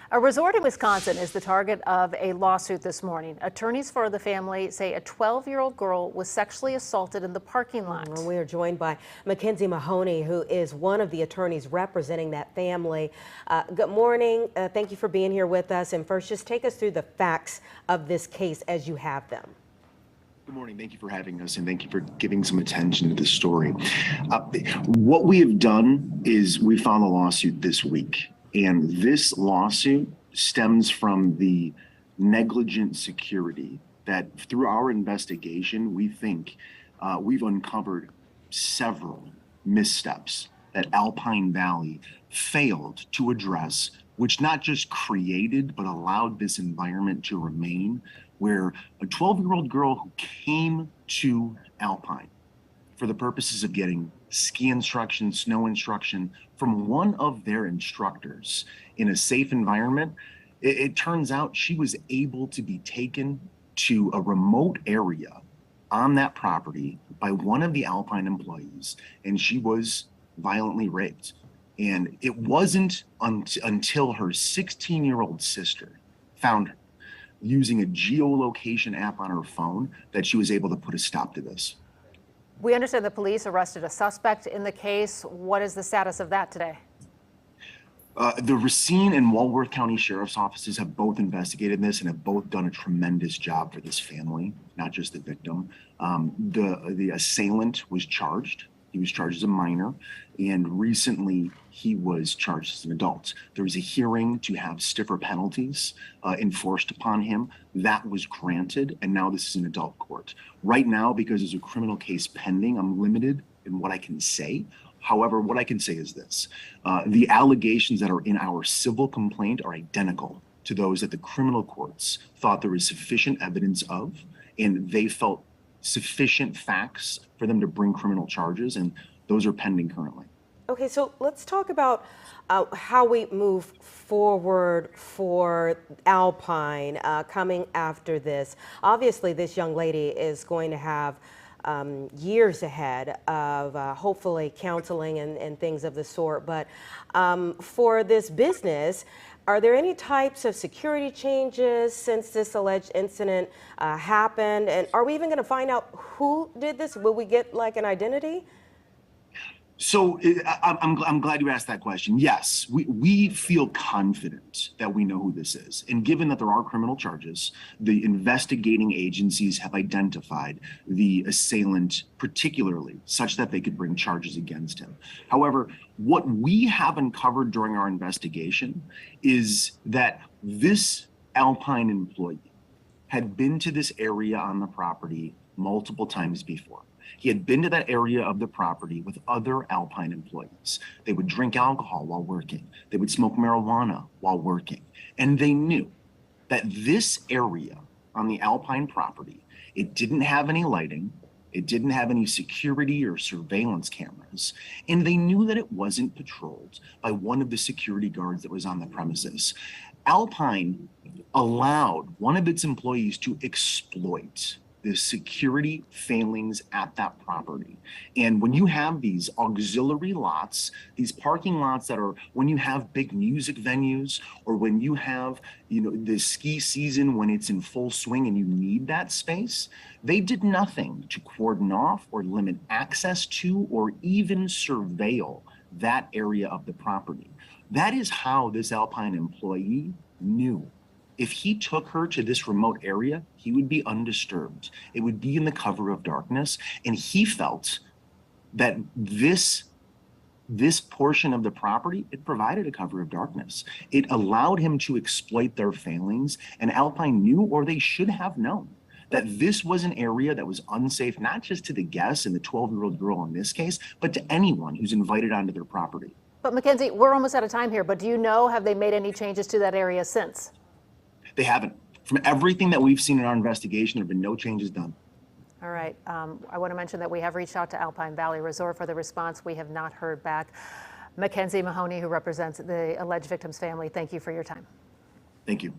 A resort in Wisconsin is the target of a lawsuit this morning. Attorneys for the family say a 12-year-old girl was sexually assaulted in the parking lot. We are joined by Mackenzie Mahony, who is one of the attorneys representing that family. Good morning. Thank you for being here with us. And first, just take us through the facts of this case as you have them. Good morning. Thank you for having us, and thank you for giving some attention to this story. What we have done is we filed a lawsuit this week, and this lawsuit stems from the negligent security that through our investigation, we think we've uncovered several missteps that Alpine Valley failed to address, which not just created, but allowed this environment to remain where a 12-year-old girl who came to Alpine for the purposes of getting ski instruction, snow instruction from one of their instructors in a safe environment, it turns out she was able to be taken to a remote area on that property by one of the Alpine employees, and she was violently raped. And it wasn't until her 16-year-old sister found her using a geolocation app on her phone that she was able to put a stop to this. We understand the police arrested a suspect in the case. What is the status of that today? The Racine and Walworth County Sheriff's offices have both investigated this and have both done a tremendous job for this family, not just the victim. The assailant was charged. He was charged as a minor, and recently he was charged as an adult. There was a hearing to have stiffer penalties enforced upon him. That was granted, and now this is an adult court. Right now, because there's a criminal case pending, I'm limited in what I can say. However, what I can say is this. The allegations that are in our civil complaint are identical to those that the criminal courts thought there was sufficient evidence of, and they felt sufficient facts for them to bring criminal charges, and those are pending currently. Okay, so let's talk about how we move forward for Alpine coming after this. Obviously, this young lady is going to have years ahead of hopefully counseling and things of the sort, but for this business, are there any types of security changes since this alleged incident happened? And are we even going to find out who did this? Will we get like an identity? So I'm glad you asked that question. Yes, we feel confident that we know who this is. And given that there are criminal charges, the investigating agencies have identified the assailant particularly such that they could bring charges against him. However, what we have uncovered during our investigation is that this Alpine employee had been to this area on the property multiple times before. He had been to that area of the property with other Alpine employees. They would drink alcohol while working. They would smoke marijuana while working. And they knew that this area on the Alpine property, it didn't have any lighting. It didn't have any security or surveillance cameras. And they knew that it wasn't patrolled by one of the security guards that was on the premises. Alpine allowed one of its employees to exploit the security failings at that property. And when you have these auxiliary lots, these parking lots that are, when you have big music venues, or when you have, the ski season when it's in full swing and you need that space, they did nothing to cordon off or limit access to or even surveil that area of the property. That is how this Alpine employee knew. If he took her to this remote area, he would be undisturbed. It would be in the cover of darkness. And he felt that this portion of the property, it provided a cover of darkness. It allowed him to exploit their failings. And Alpine knew, or they should have known, that this was an area that was unsafe, not just to the guests and the 12-year-old girl in this case, but to anyone who's invited onto their property. But Mackenzie, we're almost out of time here, but do you know, have they made any changes to that area since? They haven't. From everything that we've seen in our investigation, there have been no changes done. All right. I want to mention that we have reached out to Alpine Valley Resort for the response. We have not heard back. Mackenzie Mahony, who represents the alleged victim's family, thank you for your time. Thank you.